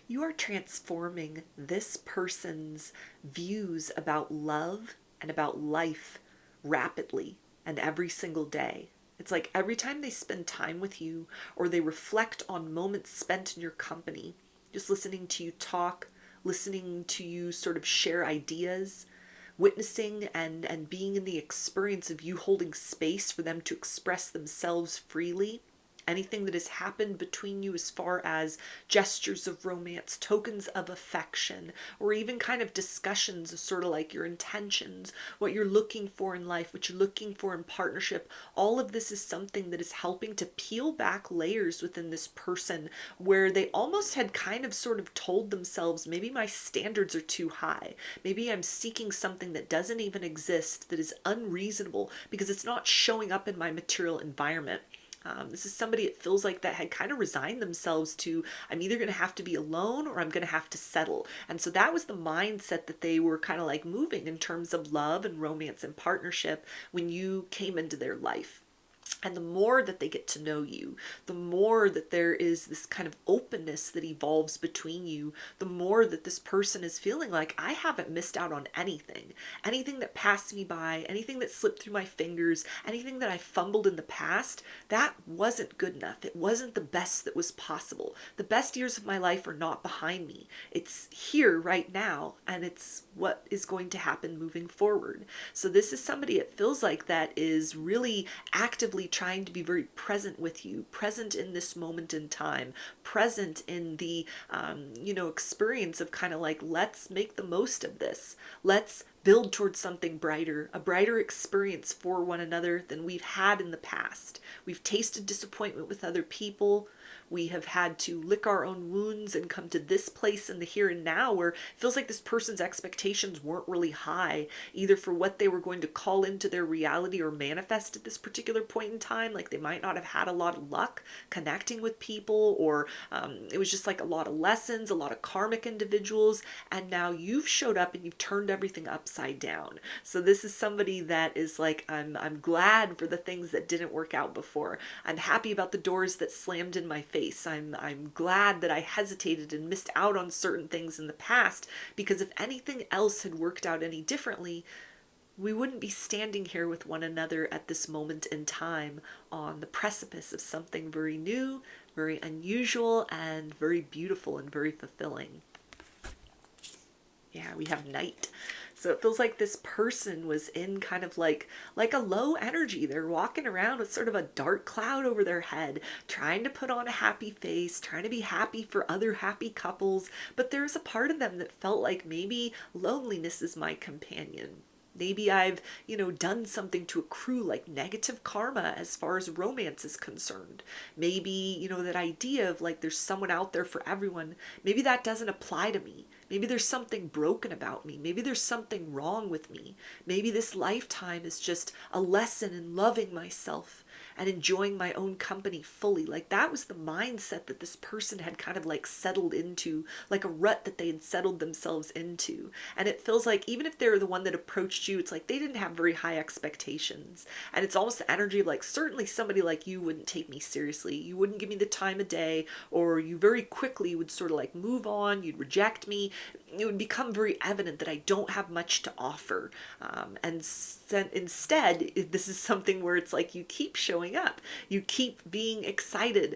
You are transforming this person's views about love and about life rapidly and every single day. It's like every time they spend time with you or they reflect on moments spent in your company, just listening to you talk, listening to you sort of share ideas, witnessing and being in the experience of you holding space for them to express themselves freely. Anything that has happened between you as far as gestures of romance, tokens of affection, or even kind of discussions of sort of like your intentions, what you're looking for in life, what you're looking for in partnership. All of this is something that is helping to peel back layers within this person where they almost had kind of sort of told themselves, maybe my standards are too high. Maybe I'm seeking something that doesn't even exist, that is unreasonable because it's not showing up in my material environment. This is somebody, it feels like, that had kind of resigned themselves to, I'm either going to have to be alone or I'm going to have to settle. And so that was the mindset that they were kind of like moving in terms of love and romance and partnership when you came into their life. And the more that they get to know you, the more that there is this kind of openness that evolves between you, the more that this person is feeling like, I haven't missed out on anything. Anything that passed me by, anything that slipped through my fingers, anything that I fumbled in the past, that wasn't good enough. It wasn't the best that was possible. The best years of my life are not behind me. It's here right now, and it's what is going to happen moving forward. So this is somebody, it feels like, that is really actively trying to be very present with you, present in this moment in time, present in the, experience of kind of like, let's make the most of this. Let's build towards something brighter, a brighter experience for one another than we've had in the past. We've tasted disappointment with other people. We have had to lick our own wounds and come to this place in the here and now where it feels like this person's expectations weren't really high, either for what they were going to call into their reality or manifest at this particular point in time. Like they might not have had a lot of luck connecting with people, or it was just like a lot of lessons, a lot of karmic individuals, and now you've showed up and you've turned everything upside down. So this is somebody that is like, I'm glad for the things that didn't work out before. I'm happy about the doors that slammed in my face. I'm glad that I hesitated and missed out on certain things in the past, because if anything else had worked out any differently, we wouldn't be standing here with one another at this moment in time on the precipice of something very new, very unusual, and very beautiful and very fulfilling. Yeah, we have night. So it feels like this person was in kind of like a low energy. They're walking around with sort of a dark cloud over their head, trying to put on a happy face, trying to be happy for other happy couples. But there's a part of them that felt like maybe loneliness is my companion. Maybe I've, done something to accrue like negative karma as far as romance is concerned. Maybe, that idea of like there's someone out there for everyone, maybe that doesn't apply to me. Maybe there's something broken about me. Maybe there's something wrong with me. Maybe this lifetime is just a lesson in loving myself and enjoying my own company fully. Like that was the mindset that this person had kind of like settled into, like a rut that they had settled themselves into. And it feels like even if they're the one that approached you, it's like they didn't have very high expectations. And it's almost the energy of like, certainly somebody like you wouldn't take me seriously. You wouldn't give me the time of day, or you very quickly would sort of like move on. You'd reject me. It would become very evident that I don't have much to offer. And instead, this is something where it's like you keep showing up. You keep being excited.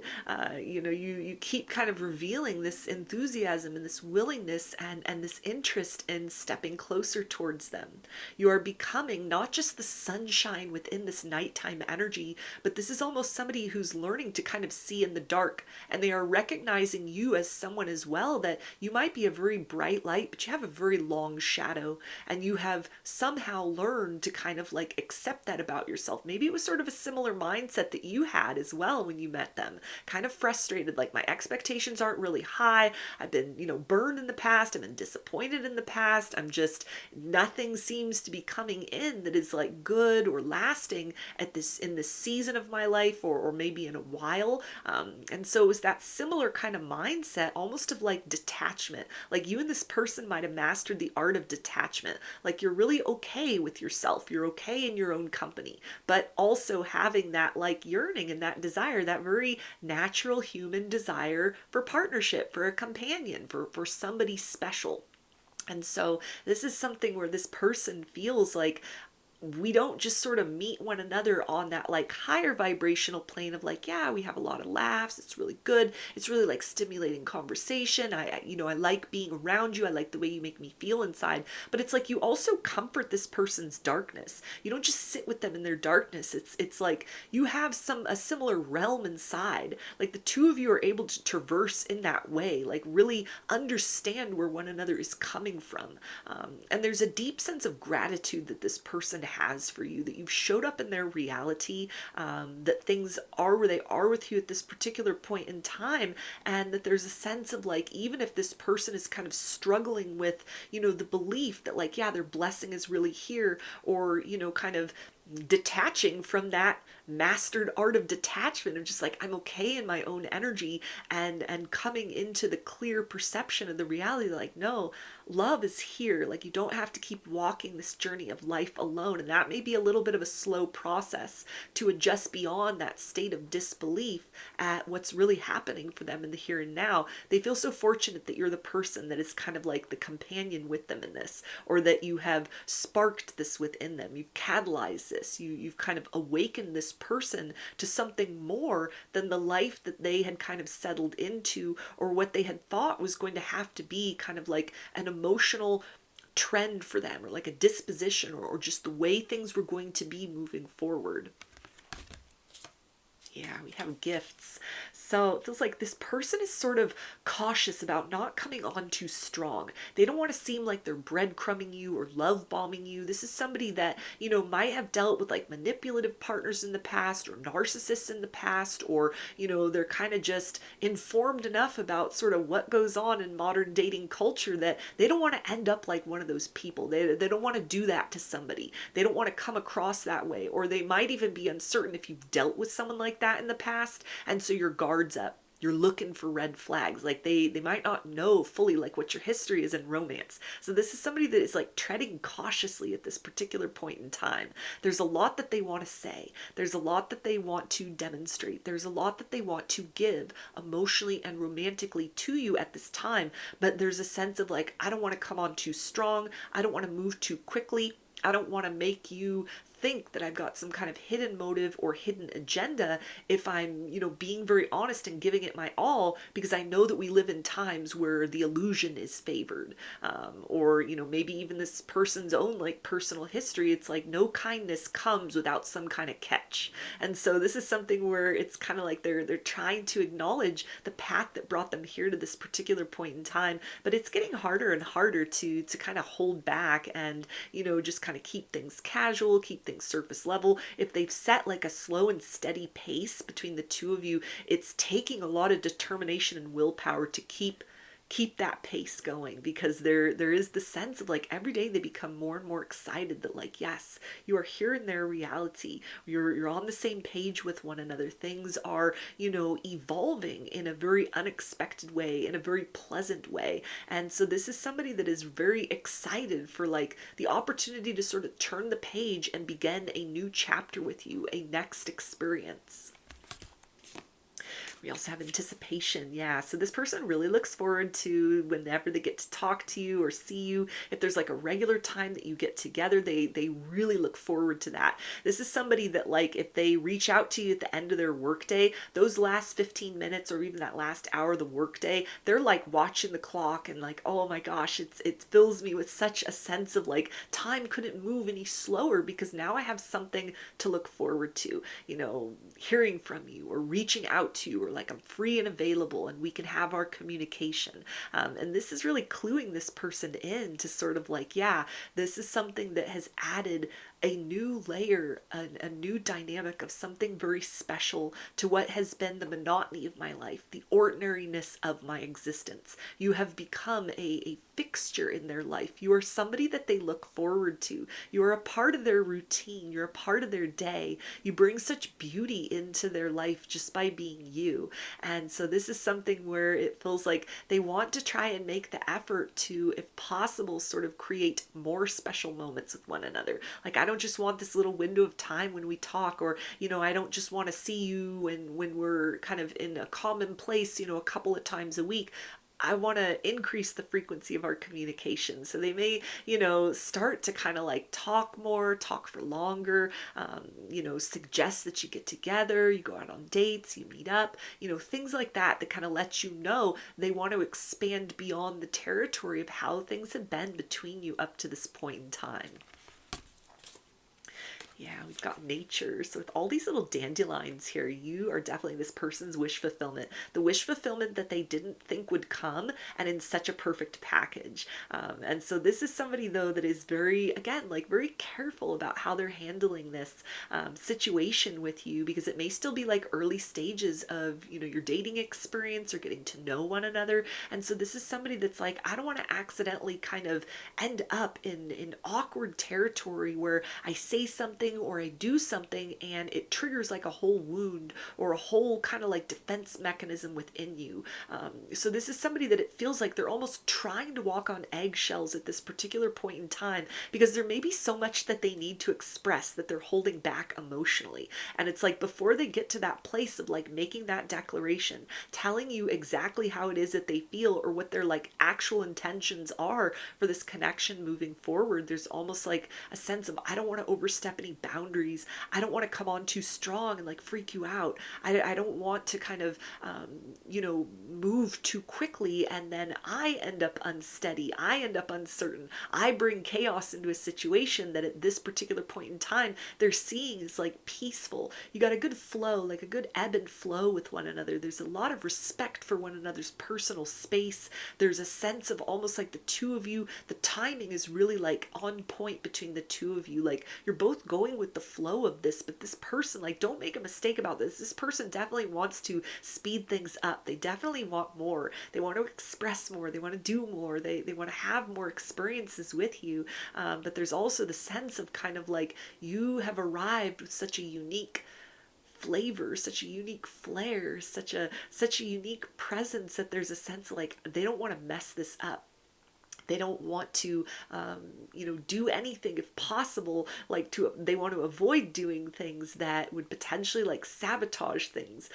You keep kind of revealing this enthusiasm and this willingness and this interest in stepping closer towards them. You are becoming not just the sunshine within this nighttime energy, but this is almost somebody who's learning to kind of see in the dark, and they are recognizing you as someone as well, that you might be a very bright light, but you have a very long shadow, and you have somehow learned to kind of like accept that about yourself. Maybe it was sort of a similar mindset that you had as well when you met them, kind of frustrated, like my expectations aren't really high. I've been, burned in the past. I've been disappointed in the past. Nothing seems to be coming in that is like good or lasting in this season of my life, or maybe in a while. And so it was that similar kind of mindset, almost of like detachment. Like you and this person might have mastered the art of detachment. Like you're really okay with yourself, you're okay in your own company, but also having that like yearning and that desire, that very natural human desire for partnership, for a companion, for somebody special. And so this is something where this person feels like we don't just sort of meet one another on that like higher vibrational plane of like, yeah, we have a lot of laughs, it's really good, it's really like stimulating conversation, I like being around you, I like the way you make me feel inside. But it's like you also comfort this person's darkness. You don't just sit with them in their darkness. It's like you have a similar realm inside. Like the two of you are able to traverse in that way, like really understand where one another is coming from. And there's a deep sense of gratitude that this person has for you, that you've showed up in their reality, that things are where they are with you at this particular point in time, and that there's a sense of like, even if this person is kind of struggling with, the belief that like, yeah, their blessing is really here, or, kind of detaching from that mastered art of detachment of just like, I'm okay in my own energy, and coming into the clear perception of the reality, like, no, love is here. Like you don't have to keep walking this journey of life alone. And that may be a little bit of a slow process to adjust beyond that state of disbelief at what's really happening for them in the here and now. They feel so fortunate that you're the person that is kind of like the companion with them in this, or that you have sparked this within them. You've catalyzed this. You've kind of awakened this person to something more than the life that they had kind of settled into, or what they had thought was going to have to be kind of like an emotional trend for them, or like a disposition, or just the way things were going to be moving forward. Yeah, we have gifts. So it feels like this person is sort of cautious about not coming on too strong. They don't want to seem like they're breadcrumbing you or love bombing you. This is somebody that, might have dealt with like manipulative partners in the past, or narcissists in the past, or, they're kind of just informed enough about sort of what goes on in modern dating culture that they don't want to end up like one of those people. They don't want to do that to somebody. They don't want to come across that way. Or they might even be uncertain if you've dealt with someone like that in the past, and so your guard's up, you're looking for red flags. Like they might not know fully like what your history is in romance. So this is somebody that is like treading cautiously at this particular point in time. There's a lot that they want to say, there's a lot that they want to demonstrate, there's a lot that they want to give emotionally and romantically to you at this time. But there's a sense of like, I don't want to come on too strong, I don't want to move too quickly, I don't want to make you think that I've got some kind of hidden motive or hidden agenda if I'm, being very honest and giving it my all, because I know that we live in times where the illusion is favored. Or, maybe even this person's own like personal history. It's like no kindness comes without some kind of catch. And so this is something where it's kind of like they're trying to acknowledge the path that brought them here to this particular point in time, but it's getting harder and harder to kind of hold back and, just kind of keep things casual, keep things surface level. If they've set like a slow and steady pace between the two of you, it's taking a lot of determination and willpower to keep that pace going, because there is the sense of like every day they become more and more excited that like, yes, you are here in their reality, you're on the same page with one another, things are evolving in a very unexpected way, in a very pleasant way. And so this is somebody that is very excited for like the opportunity to sort of turn the page and begin a new chapter with you, a next experience. We also have anticipation. Yeah. So this person really looks forward to whenever they get to talk to you or see you. If there's like a regular time that you get together, they really look forward to that. This is somebody that like, if they reach out to you at the end of their workday, those last 15 minutes or even that last hour of the workday, they're like watching the clock and like, oh my gosh, it fills me with such a sense of like time couldn't move any slower, because now I have something to look forward to, hearing from you or reaching out to you, or like I'm free and available and we can have our communication. And this is really cluing this person in to sort of like, yeah, this is something that has added a new layer, a new dynamic of something very special to what has been the monotony of my life, the ordinariness of my existence. You have become a fixture in their life. You are somebody that they look forward to. You are a part of their routine. You're a part of their day. You bring such beauty into their life just by being you. And so this is something where it feels like they want to try and make the effort to, if possible, sort of create more special moments with one another. Like, I don't just want this little window of time when we talk, or, I don't just want to see you when we're kind of in a common place, a couple of times a week. I want to increase the frequency of our communication. So they may, start to kind of like talk more, talk for longer, suggest that you get together, you go out on dates, you meet up, things like that, that kind of lets you know they want to expand beyond the territory of how things have been between you up to this point in time. Yeah, we've got nature. So with all these little dandelions here, you are definitely this person's wish fulfillment. The wish fulfillment that they didn't think would come, and in such a perfect package. And so this is somebody, though, that is very, again, like very careful about how they're handling this situation with you, because it may still be like early stages of, your dating experience or getting to know one another. And so this is somebody that's like, I don't want to accidentally kind of end up in awkward territory where I say something or I do something and it triggers like a whole wound or a whole kind of like defense mechanism within you. So this is somebody that it feels like they're almost trying to walk on eggshells at this particular point in time, because there may be so much that they need to express that they're holding back emotionally. And it's like, before they get to that place of like making that declaration, telling you exactly how it is that they feel or what their like actual intentions are for this connection moving forward, there's almost like a sense of, I don't want to overstep any boundaries. I don't want to come on too strong and like freak you out. I don't want to kind of, move too quickly and then I end up unsteady. I end up uncertain. I bring chaos into a situation that at this particular point in time they're seeing is like peaceful. You got a good flow, like a good ebb and flow with one another. There's a lot of respect for one another's personal space. There's a sense of almost like the two of you, the timing is really like on point between the two of you. Like, you're both going with the flow of this, but this person, like, don't make a mistake about this. This person definitely wants to speed things up. They definitely want more. They want to express more. They want to do more. They want to have more experiences with you. But there's also the sense of kind of like, you have arrived with such a unique flavor, such a unique flair, such a unique presence, that there's a sense of like, they don't want to mess this up. They don't want to, do anything, if possible, like they want to avoid doing things that would potentially like sabotage things.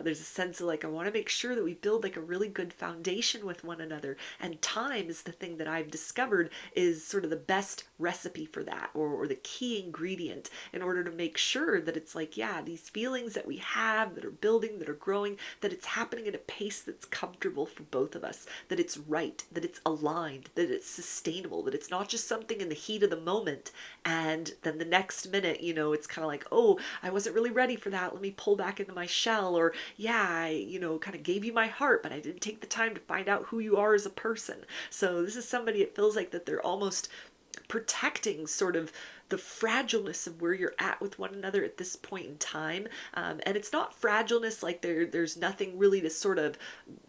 There's a sense of like, I want to make sure that we build like a really good foundation with one another. And time is the thing that I've discovered is sort of the best recipe for that, or the key ingredient in order to make sure that it's like, yeah, these feelings that we have that are building, that are growing, that it's happening at a pace that's comfortable for both of us, that it's right, that it's aligned, that it's sustainable, that it's not just something in the heat of the moment and then the next minute, it's kind of like, oh, I wasn't really ready for that. Let me pull back into my shell. Or, yeah, I, kind of gave you my heart, but I didn't take the time to find out who you are as a person. So this is somebody, it feels like that they're almost protecting sort of the fragileness of where you're at with one another at this point in time. And it's not fragileness like there's nothing really to sort of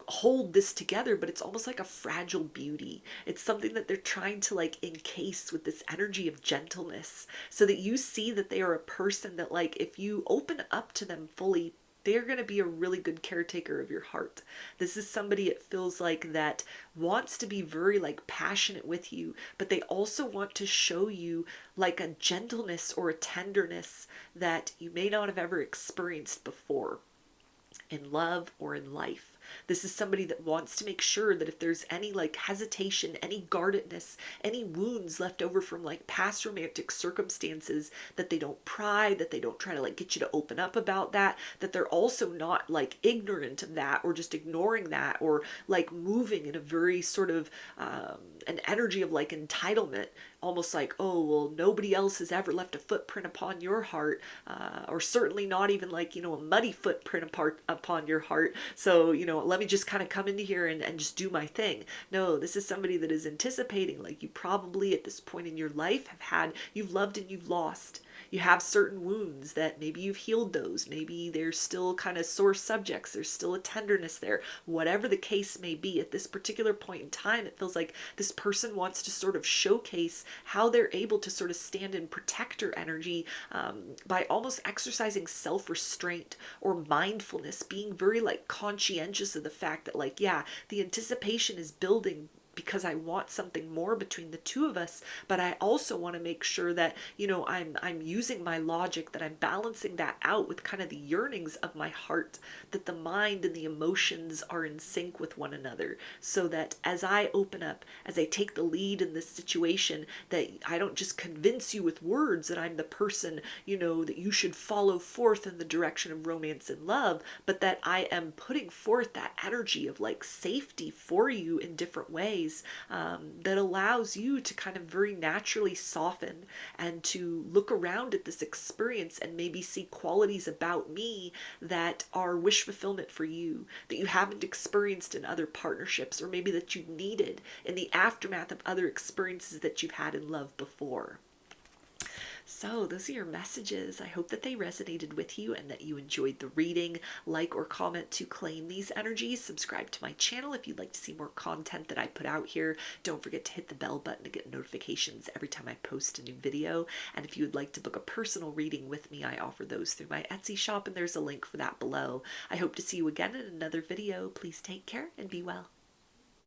hold this together, but it's almost like a fragile beauty. It's something that they're trying to like encase with this energy of gentleness, so that you see that they are a person that, like, if you open up to them fully, they're going to be a really good caretaker of your heart. This is somebody, it feels like, that wants to be very like passionate with you, but they also want to show you like a gentleness or a tenderness that you may not have ever experienced before in love or in life. This is somebody that wants to make sure that if there's any like hesitation, any guardedness, any wounds left over from like past romantic circumstances, that they don't pry, that they don't try to like get you to open up about that, that they're also not like ignorant of that or just ignoring that, or like moving in a very sort of an energy of like entitlement, almost like, oh, well, nobody else has ever left a footprint upon your heart, or certainly not even like, a muddy footprint upon your heart. So, let me just kind of come into here and just do my thing. No, this is somebody that is anticipating, like you probably at this point in your life you've loved and you've lost. You have certain wounds that maybe you've healed those. Maybe there's still kind of sore subjects. There's still a tenderness there. Whatever the case may be, at this particular point in time, it feels like this person wants to sort of showcase how they're able to sort of stand in protector energy by almost exercising self-restraint or mindfulness, being very like conscientious of the fact that like, yeah, the anticipation is building because I want something more between the two of us, but I also want to make sure that, I'm using my logic, that I'm balancing that out with kind of the yearnings of my heart, that the mind and the emotions are in sync with one another, so that as I open up, as I take the lead in this situation, that I don't just convince you with words that I'm the person, that you should follow forth in the direction of romance and love, but that I am putting forth that energy of like safety for you in different ways, that allows you to kind of very naturally soften and to look around at this experience and maybe see qualities about me that are wish fulfillment for you, that you haven't experienced in other partnerships, or maybe that you needed in the aftermath of other experiences that you've had in love before. So those are your messages. I hope that they resonated with you and that you enjoyed the reading. Like or comment to claim these energies. Subscribe to my channel if you'd like to see more content that I put out here. Don't forget to hit the bell button to get notifications every time I post a new video. And if you would like to book a personal reading with me, I offer those through my Etsy shop, and there's a link for that below. I hope to see you again in another video. Please take care and be well.